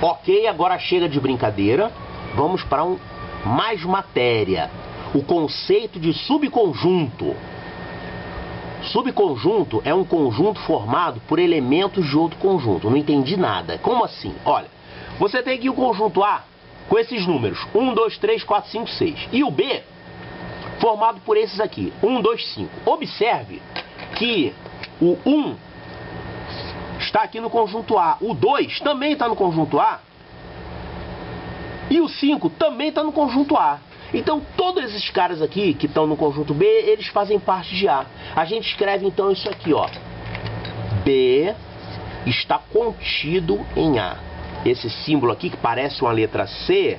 Ok, agora chega de brincadeira. Vamos para mais matéria. O conceito de subconjunto. Subconjunto é um conjunto formado por elementos de outro conjunto. Não entendi nada. Como assim? Olha, você tem aqui o conjunto A com esses números 1, 2, 3, 4, 5, 6. E o B formado por esses aqui, 1, 2, 5. Observe que o 1 está aqui no conjunto A, o 2 também está no conjunto A, e o 5 também está no conjunto A. Então, todos esses caras aqui que estão no conjunto B, eles fazem parte de A. A gente escreve então isso aqui, ó. B está contido em A. Esse símbolo aqui, que parece uma letra C,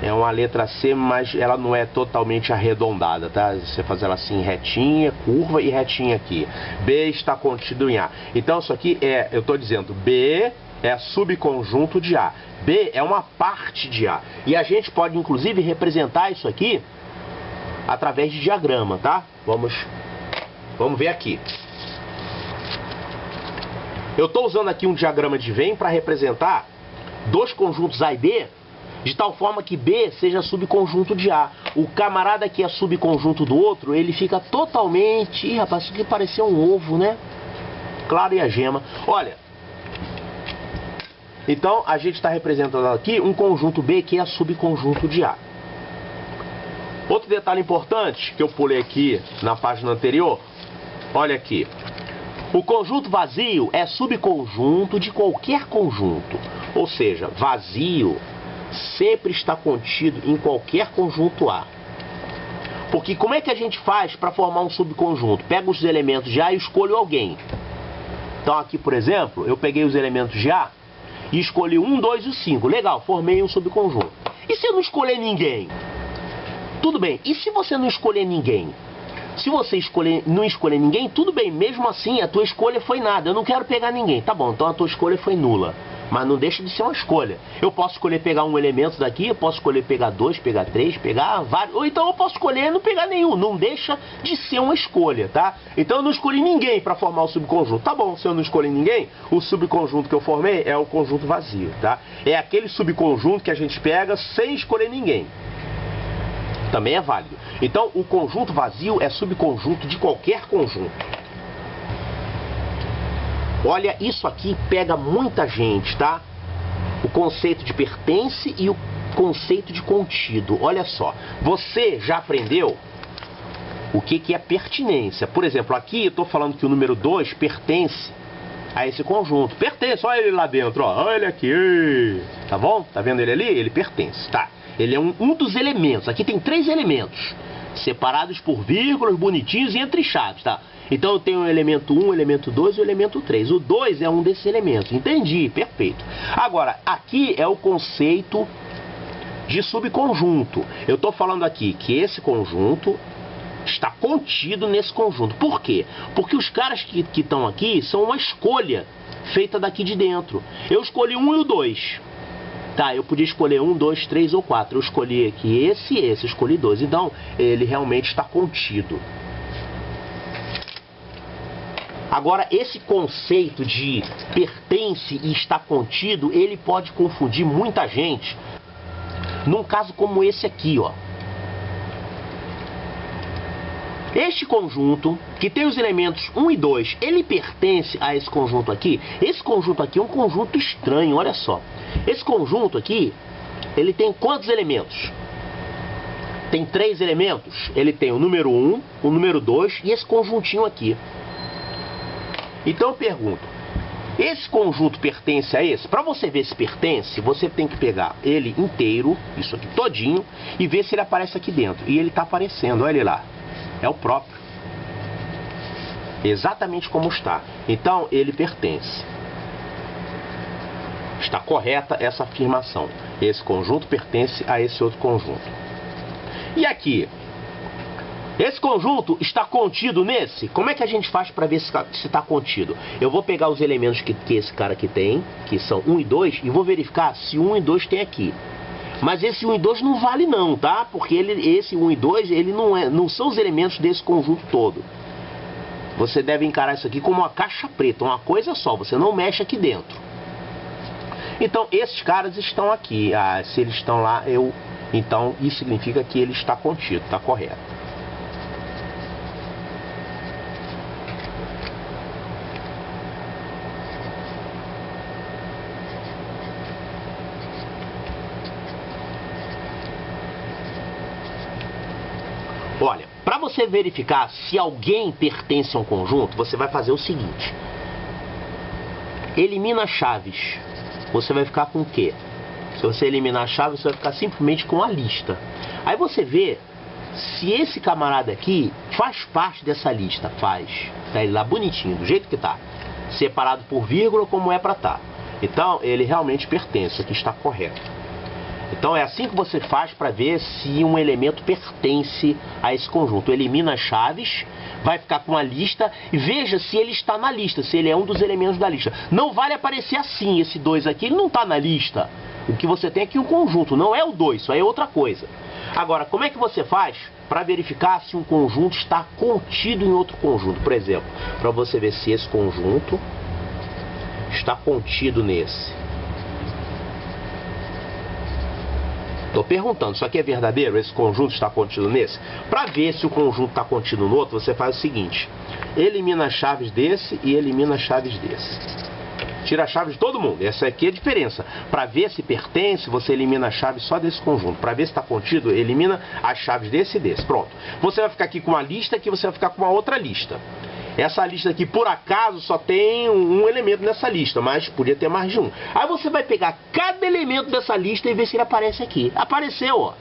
é uma letra C, mas ela não é totalmente arredondada, tá? Você faz ela assim, retinha, curva e retinha aqui. B está contido em A. Então, isso aqui é, eu estou dizendo, B é subconjunto de A. B é uma parte de A. E a gente pode, inclusive, representar isso aqui através de diagrama, tá? Vamos ver aqui. Eu estou usando aqui um diagrama de Venn para representar dois conjuntos A e B, de tal forma que B seja subconjunto de A. O camarada que é subconjunto do outro, ele fica totalmente... Ih, rapaz, isso aqui parecia um ovo, né? Claro, e a gema. Olha, então a gente está representando aqui um conjunto B que é subconjunto de A. Outro detalhe importante que eu pulei aqui na página anterior, olha aqui. O conjunto vazio é subconjunto de qualquer conjunto. Ou seja, vazio sempre está contido em qualquer conjunto A. Porque como é que a gente faz para formar um subconjunto? Pega os elementos de A e escolho alguém. Então aqui, por exemplo, eu peguei os elementos de A e escolhi 1, 2 e 5. Legal, formei um subconjunto. E se eu não escolher ninguém? Tudo bem. E se você não escolher ninguém? Se você não escolher ninguém, tudo bem. Mesmo assim, a tua escolha foi nada. Eu não quero pegar ninguém. Tá bom, então a tua escolha foi nula. Mas não deixa de ser uma escolha. Eu posso escolher pegar um elemento daqui, eu posso escolher pegar 2, pegar 3, pegar vários. Ou então eu posso escolher não pegar nenhum. Não deixa de ser uma escolha, tá? Então eu não escolhi ninguém para formar o subconjunto. Tá bom, se eu não escolhi ninguém, o subconjunto que eu formei é o conjunto vazio, tá? É aquele subconjunto que a gente pega sem escolher ninguém. Também é válido. Então o conjunto vazio é subconjunto de qualquer conjunto. Olha, isso aqui pega muita gente, tá? O conceito de pertence e o conceito de contido. Olha só, você já aprendeu o que é pertinência. Por exemplo, aqui eu estou falando que o número 2 pertence a esse conjunto. Pertence, olha ele lá dentro, ó. Olha ele aqui. Tá bom? Tá vendo ele ali? Ele pertence, tá? Ele é um dos elementos. Aqui tem 3 elementos, separados por vírgulas, bonitinhos e entrechados, tá? Então eu tenho o elemento 1, o elemento 2 e o elemento 3. O 2 é um desses elementos. Entendi, perfeito. Agora, aqui é o conceito de subconjunto. Eu estou falando aqui que esse conjunto está contido nesse conjunto. Por quê? Porque os caras que estão aqui são uma escolha feita daqui de dentro. Eu escolhi 1 e o 2. Tá, eu podia escolher 1, 2, 3 ou 4. Eu escolhi aqui esse e esse, eu escolhi 2. Então, ele realmente está contido. Agora, esse conceito de pertence e está contido, ele pode confundir muita gente num caso como esse aqui, ó. Este conjunto, que tem os elementos 1 e 2, ele pertence a esse conjunto aqui? Esse conjunto aqui é um conjunto estranho, olha só. Esse conjunto aqui, ele tem quantos elementos? Tem 3 elementos. Ele tem o número 1, o número 2 e esse conjuntinho aqui. Então eu pergunto, esse conjunto pertence a esse? Para você ver se pertence, você tem que pegar ele inteiro, isso aqui todinho, e ver se ele aparece aqui dentro. E ele está aparecendo, olha ele lá. É o próprio. Exatamente como está. Então ele pertence. Está correta essa afirmação. Esse conjunto pertence a esse outro conjunto. E aqui? Esse conjunto está contido nesse? Como é que a gente faz para ver se está contido? Eu vou pegar os elementos que esse cara aqui tem, que são 1 e 2, e vou verificar se 1 e 2 tem aqui. Mas esse 1 e 2 não vale não, tá? Porque esse 1 e 2, ele não são os elementos desse conjunto todo. Você deve encarar isso aqui como uma caixa preta, uma coisa só, você não mexe aqui dentro. Então, esses caras estão aqui. Se eles estão lá, então isso significa que ele está contido, está correto. Olha, para você verificar se alguém pertence a um conjunto, você vai fazer o seguinte. Elimina chaves. Você vai ficar com o quê? Se você eliminar a chave, você vai ficar simplesmente com a lista. Aí você vê se esse camarada aqui faz parte dessa lista. Faz. Tá ele lá bonitinho, do jeito que tá. Separado por vírgula, como é para tá. Então, ele realmente pertence. Aqui está correto. Então é assim que você faz para ver se um elemento pertence a esse conjunto. Elimina as chaves, vai ficar com a lista e veja se ele está na lista, se ele é um dos elementos da lista. Não vale aparecer assim, esse 2 aqui, ele não está na lista. O que você tem aqui é um conjunto, não é o 2, isso aí é outra coisa. Agora, como é que você faz para verificar se um conjunto está contido em outro conjunto? Por exemplo, para você ver se esse conjunto está contido nesse. Estou perguntando, isso aqui é verdadeiro? Esse conjunto está contido nesse? Para ver se o conjunto está contido no outro, você faz o seguinte. Elimina as chaves desse e elimina as chaves desse. Tira a chave de todo mundo. Essa aqui é a diferença. Para ver se pertence, você elimina a chave só desse conjunto. Para ver se está contido, elimina as chaves desse e desse. Pronto. Você vai ficar aqui com uma lista, aqui você vai ficar com uma outra lista. Essa lista aqui, por acaso, só tem um elemento nessa lista, mas podia ter mais de um. Aí você vai pegar cada elemento dessa lista e ver se ele aparece aqui. Apareceu, ó.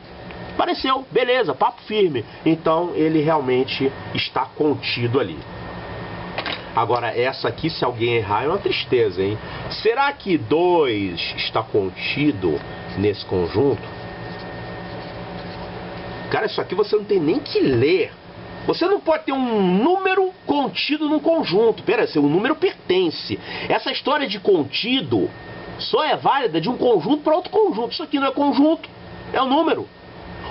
Apareceu, beleza, papo firme. Então, ele realmente está contido ali. Agora, essa aqui, se alguém errar, é uma tristeza, hein? Será que 2 está contido nesse conjunto? Cara, isso aqui você não tem nem que ler. Você não pode ter um número contido num conjunto. Pera, o número pertence. Essa história de contido só é válida de um conjunto para outro conjunto. Isso aqui não é conjunto, é um número.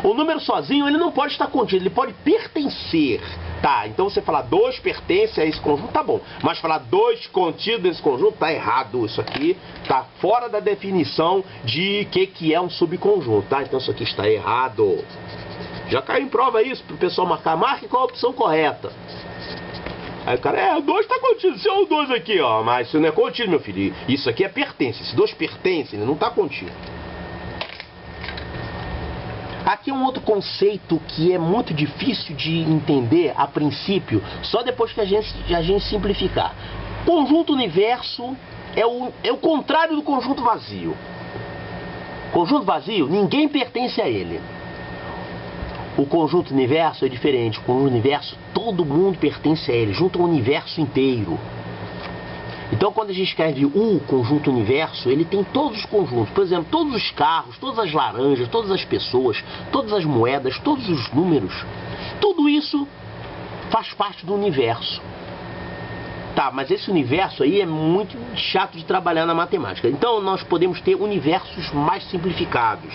O número sozinho, ele não pode estar contido, ele pode pertencer. Tá, então você falar 2 pertence a esse conjunto, tá bom. Mas falar 2 contido nesse conjunto, tá errado. Isso aqui tá fora da definição de que é um subconjunto, tá? Então isso aqui está errado. Já caiu em prova isso, para o pessoal marcar. Marque qual a opção correta. Aí o cara, o 2 está contido, esse é o 2 aqui, ó. Mas isso não é contido, meu filho. Isso aqui é pertence. Esse 2 pertence, ele não está contido. Aqui é um outro conceito que é muito difícil de entender a princípio, só depois que a gente simplificar. Conjunto universo é o contrário do conjunto vazio. Conjunto vazio, ninguém pertence a ele. O conjunto universo é diferente. O conjunto universo, todo mundo pertence a ele, junto ao universo inteiro. Então, quando a gente escreve o conjunto universo, ele tem todos os conjuntos. Por exemplo, todos os carros, todas as laranjas, todas as pessoas, todas as moedas, todos os números. Tudo isso faz parte do universo. Tá, mas esse universo aí é muito chato de trabalhar na matemática. Então, nós podemos ter universos mais simplificados.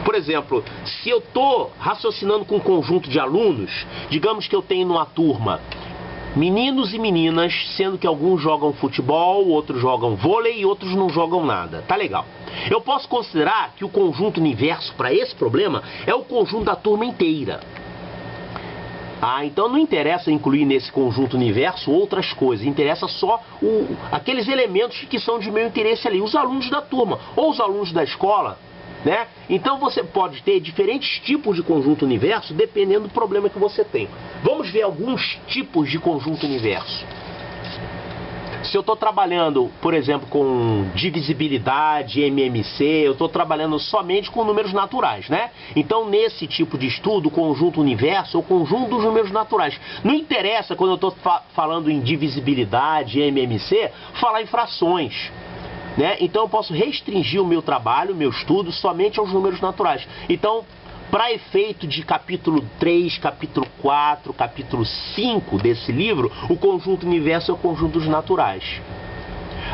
Por exemplo, se eu estou raciocinando com um conjunto de alunos, digamos que eu tenho numa turma meninos e meninas, sendo que alguns jogam futebol, outros jogam vôlei e outros não jogam nada. Tá legal. Eu posso considerar que o conjunto universo para esse problema é o conjunto da turma inteira. Então não interessa incluir nesse conjunto universo outras coisas, interessa só aqueles elementos que são de meu interesse ali, os alunos da turma ou os alunos da escola, né? Então você pode ter diferentes tipos de conjunto universo dependendo do problema que você tem. Vamos ver alguns tipos de conjunto universo. Se eu estou trabalhando, por exemplo, com divisibilidade, MMC, eu estou trabalhando somente com números naturais, né? Então, nesse tipo de estudo, o conjunto universo é o conjunto dos números naturais. Não interessa, quando eu estou falando em divisibilidade, MMC, falar em frações, né? Então, eu posso restringir o meu trabalho, o meu estudo, somente aos números naturais. Então, para efeito de capítulo 3, capítulo 4, capítulo 5 desse livro, o conjunto universo é o conjunto dos naturais.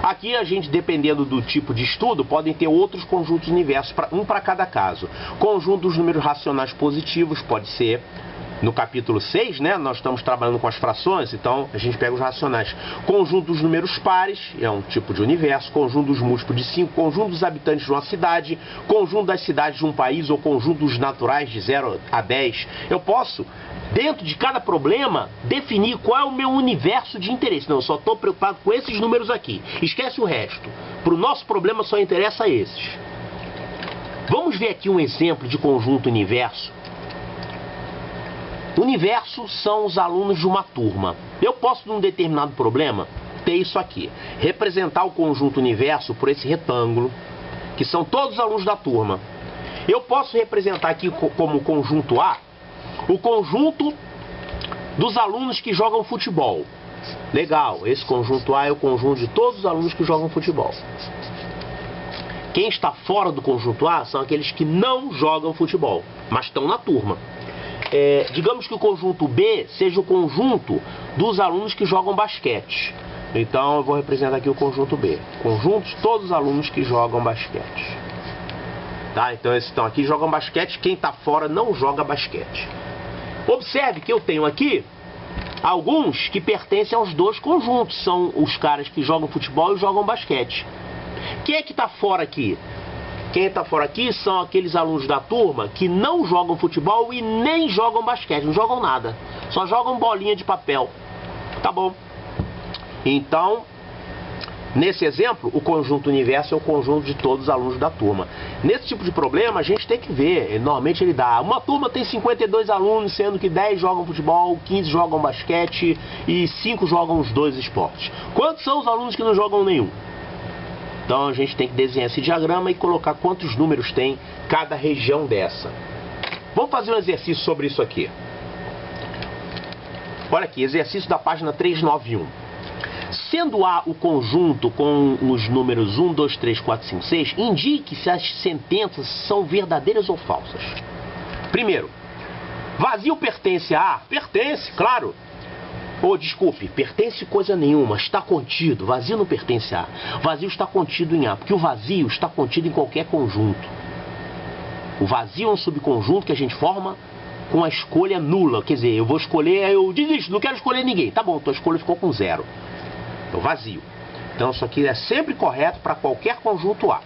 Aqui a gente, dependendo do tipo de estudo, podem ter outros conjuntos universos, um para cada caso. Conjunto dos números racionais positivos pode ser, no capítulo 6, né, nós estamos trabalhando com as frações, então a gente pega os racionais. Conjunto dos números pares, é um tipo de universo. Conjunto dos múltiplos de 5, conjunto dos habitantes de uma cidade, conjunto das cidades de um país ou conjunto dos naturais de 0 a 10. Eu posso, dentro de cada problema, definir qual é o meu universo de interesse. Não, eu só estou preocupado com esses números aqui. Esquece o resto. Para o nosso problema só interessa esses. Vamos ver aqui um exemplo de conjunto universo. Universo são os alunos de uma turma. Eu posso, num determinado problema, ter isso aqui. Representar o conjunto universo por esse retângulo, que são todos os alunos da turma. Eu posso representar aqui como conjunto A, o conjunto dos alunos que jogam futebol. Legal, esse conjunto A é o conjunto de todos os alunos que jogam futebol. Quem está fora do conjunto A são aqueles que não jogam futebol, mas estão na turma. Digamos que o conjunto B seja o conjunto dos alunos que jogam basquete. Então eu vou representar aqui o conjunto B. Conjunto de todos os alunos que jogam basquete. Tá? Então esses estão aqui jogam basquete, quem está fora não joga basquete. Observe que eu tenho aqui alguns que pertencem aos dois conjuntos. São os caras que jogam futebol e jogam basquete. Quem é que está fora aqui? Quem está fora aqui são aqueles alunos da turma que não jogam futebol e nem jogam basquete, não jogam nada. Só jogam bolinha de papel. Tá bom. Então, nesse exemplo, o conjunto universo é o conjunto de todos os alunos da turma. Nesse tipo de problema, a gente tem que ver. Normalmente ele dá. Uma turma tem 52 alunos, sendo que 10 jogam futebol, 15 jogam basquete e 5 jogam os dois esportes. Quantos são os alunos que não jogam nenhum? Então a gente tem que desenhar esse diagrama e colocar quantos números tem cada região dessa. Vamos fazer um exercício sobre isso aqui. Olha aqui, exercício da página 391. Sendo A o conjunto com os números 1, 2, 3, 4, 5, 6, indique se as sentenças são verdadeiras ou falsas. Primeiro, vazio pertence a A? Pertence, claro. Desculpe, pertence coisa nenhuma, está contido. Vazio não pertence a A. Vazio está contido em A, porque o vazio está contido em qualquer conjunto. O vazio é um subconjunto que a gente forma com a escolha nula. Quer dizer, eu vou escolher, eu desisto, não quero escolher ninguém. Tá bom, tua escolha ficou com 0. Então, vazio. Então, isso aqui é sempre correto para qualquer conjunto A.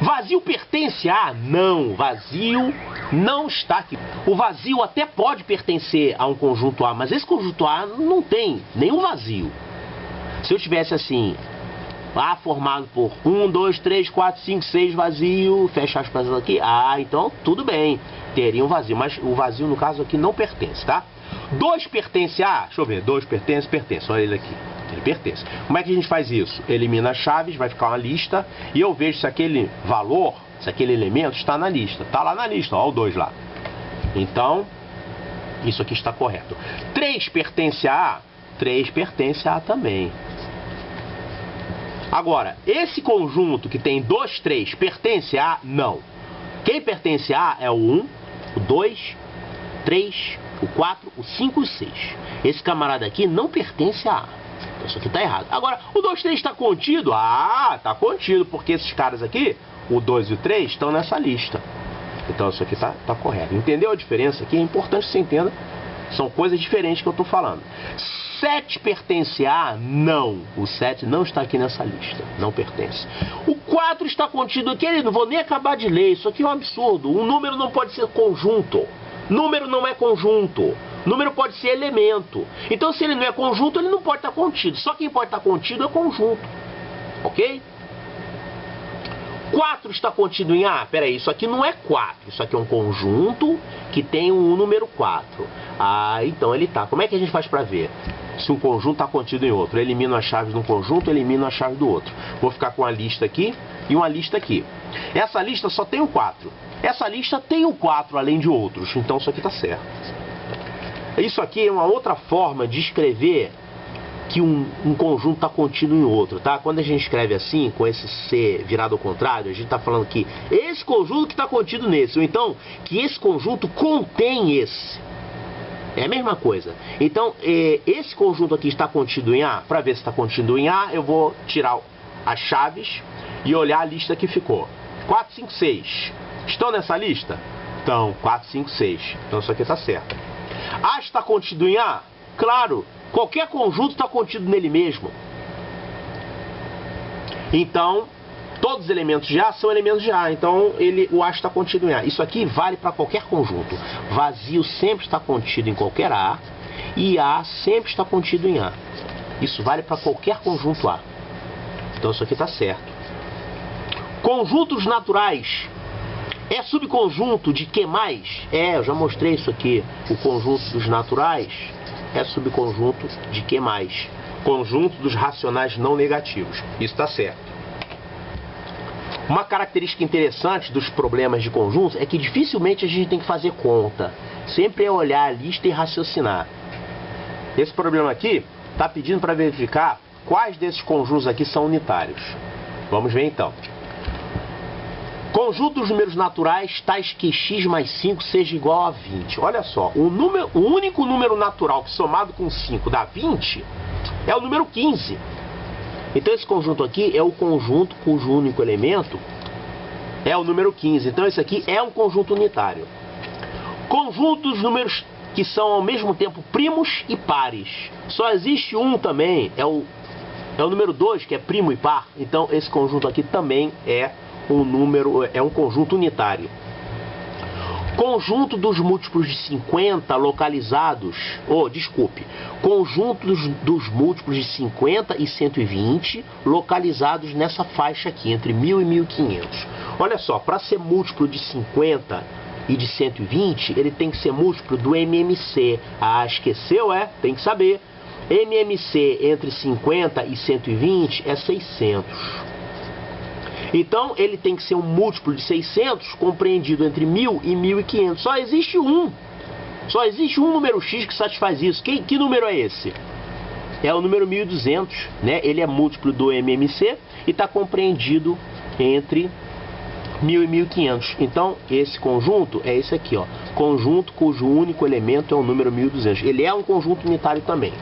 Vazio pertence a A? Não, vazio não está aqui. O vazio até pode pertencer a um conjunto A, mas esse conjunto A não tem nenhum vazio. Se eu tivesse assim, A formado por 1, 2, 3, 4, 5, 6 vazio, fecha aspas aqui, então tudo bem, teria um vazio, mas o vazio no caso aqui não pertence, tá? 2 pertence a A? Deixa eu ver, 2 pertence, olha ele aqui. Ele pertence. Como é que a gente faz isso? Elimina as chaves, vai ficar uma lista e eu vejo se aquele valor, se aquele elemento está na lista. Está lá na lista, ó, o 2 lá. Então, isso aqui está correto. 3 pertence a A? 3 pertence a A também. Agora, esse conjunto que tem 2, 3, pertence a A? Não. Quem pertence a A é o 1, o 2, 3, o 4, o 5 e o 6. Esse camarada aqui não pertence a A. Isso aqui está errado. Agora, o 2, 3 está contido? Está contido, porque esses caras aqui, o 2 e o 3, estão nessa lista. Então isso aqui está correto. Entendeu a diferença aqui? É importante que você entenda. São coisas diferentes que eu estou falando. 7 pertence a? Não. O 7 não está aqui nessa lista. Não pertence. O 4 está contido aqui. Não vou nem acabar de ler. Isso aqui é um absurdo. Um número não pode ser conjunto. Número não é conjunto. Número pode ser elemento. Então, se ele não é conjunto, ele não pode estar contido. Só quem pode estar contido é conjunto. Ok? 4 está contido em A? Peraí, isso aqui não é 4. Isso aqui é um conjunto que tem um número 4. Então ele está. Como é que a gente faz para ver se um conjunto está contido em outro? Eu elimino as chaves de um conjunto, elimino a chave do outro. Vou ficar com uma lista aqui e uma lista aqui. Essa lista só tem o 4. Essa lista tem o 4 além de outros. Então isso aqui está certo. Isso aqui é uma outra forma de escrever que um conjunto está contido em outro, tá? Quando a gente escreve assim, com esse C virado ao contrário, a gente está falando que esse conjunto que está contido nesse, ou então que esse conjunto contém esse. É a mesma coisa. Então, esse conjunto aqui está contido em A. Para ver se está contido em A, eu vou tirar as chaves e olhar a lista que ficou. 4, 5, 6. Estão nessa lista? Então, 4, 5, 6. Então isso aqui está certo. A está contido em A? Claro, qualquer conjunto está contido nele mesmo. Então, todos os elementos de A são elementos de A. Então, o A está contido em A. Isso aqui vale para qualquer conjunto. Vazio sempre está contido em qualquer A. E A sempre está contido em A. Isso vale para qualquer conjunto A. Então, isso aqui está certo. Conjuntos naturais. É subconjunto de que mais? Eu já mostrei isso aqui. O conjunto dos naturais é subconjunto de que mais? Conjunto dos racionais não negativos. Isso está certo. Uma característica interessante dos problemas de conjuntos é que dificilmente a gente tem que fazer conta. Sempre é olhar a lista e raciocinar. Esse problema aqui está pedindo para verificar quais desses conjuntos aqui são unitários. Vamos ver então. Conjunto dos números naturais tais que x mais 5 seja igual a 20. Olha só, o único número natural que somado com 5 dá 20 é o número 15. Então esse conjunto aqui é o conjunto cujo único elemento é o número 15. Então esse aqui é um conjunto unitário. Conjunto dos números que são ao mesmo tempo primos e pares. Só existe um também, é o número 2, que é primo e par. Então esse conjunto aqui também é um conjunto unitário. Conjunto dos múltiplos de 50 localizados, conjunto dos múltiplos de 50 e 120 localizados nessa faixa aqui, entre 1000 e 1500. Olha só, para ser múltiplo de 50 e de 120, ele tem que ser múltiplo do MMC. Esqueceu? Tem que saber. MMC entre 50 e 120 é 600. Então, ele tem que ser um múltiplo de 600 compreendido entre 1000 e 1500. Só existe um número x que satisfaz isso. Que número é esse? É o número 1200, né? Ele é múltiplo do MMC e está compreendido entre 1000 e 1500. Então, esse conjunto é esse aqui, ó. Conjunto cujo único elemento é o número 1200. Ele é um conjunto unitário também.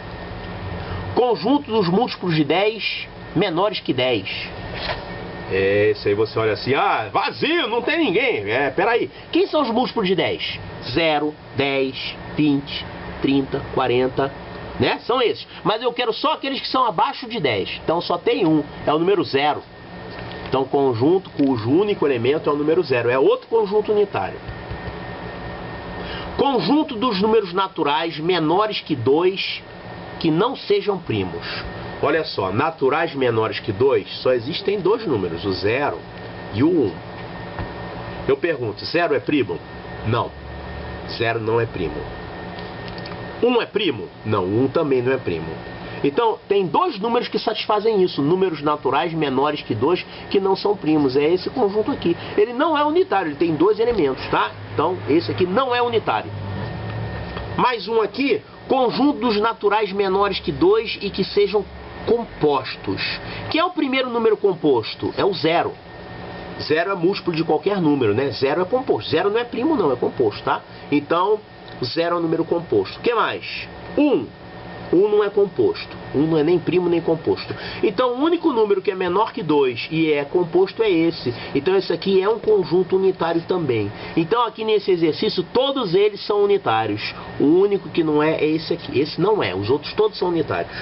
Conjunto dos múltiplos de 10 menores que 10. Esse aí você olha assim, vazio, não tem ninguém. Peraí, quem são os múltiplos de 10? 0, 10, 20, 30, 40, né? São esses. Mas eu quero só aqueles que são abaixo de 10. Então só tem um, é o número 0. Então conjunto cujo único elemento é o número 0. É outro conjunto unitário. Conjunto dos números naturais menores que 2 que não sejam primos. Olha só, naturais menores que 2, só existem dois números, o 0 e o 1. Eu pergunto, 0 é primo? Não, 0 não é primo. 1 é primo? Não, 1 também não é primo. Então, tem dois números que satisfazem isso, números naturais menores que 2 que não são primos. É esse conjunto aqui. Ele não é unitário, ele tem dois elementos, tá? Então, esse aqui não é unitário. Mais um aqui, conjunto dos naturais menores que 2 e que sejam compostos. Que é o primeiro número composto? É o 0. 0 é múltiplo de qualquer número, né? 0 é composto. 0 não é primo, não, é composto, tá? Então, 0 é um número composto. O que mais? 1. 1 não é composto. 1 não é nem primo nem composto. Então, o único número que é menor que 2 e é composto é esse. Então, esse aqui é um conjunto unitário também. Então, aqui nesse exercício, todos eles são unitários. O único que não é esse aqui. Esse não é. Os outros todos são unitários.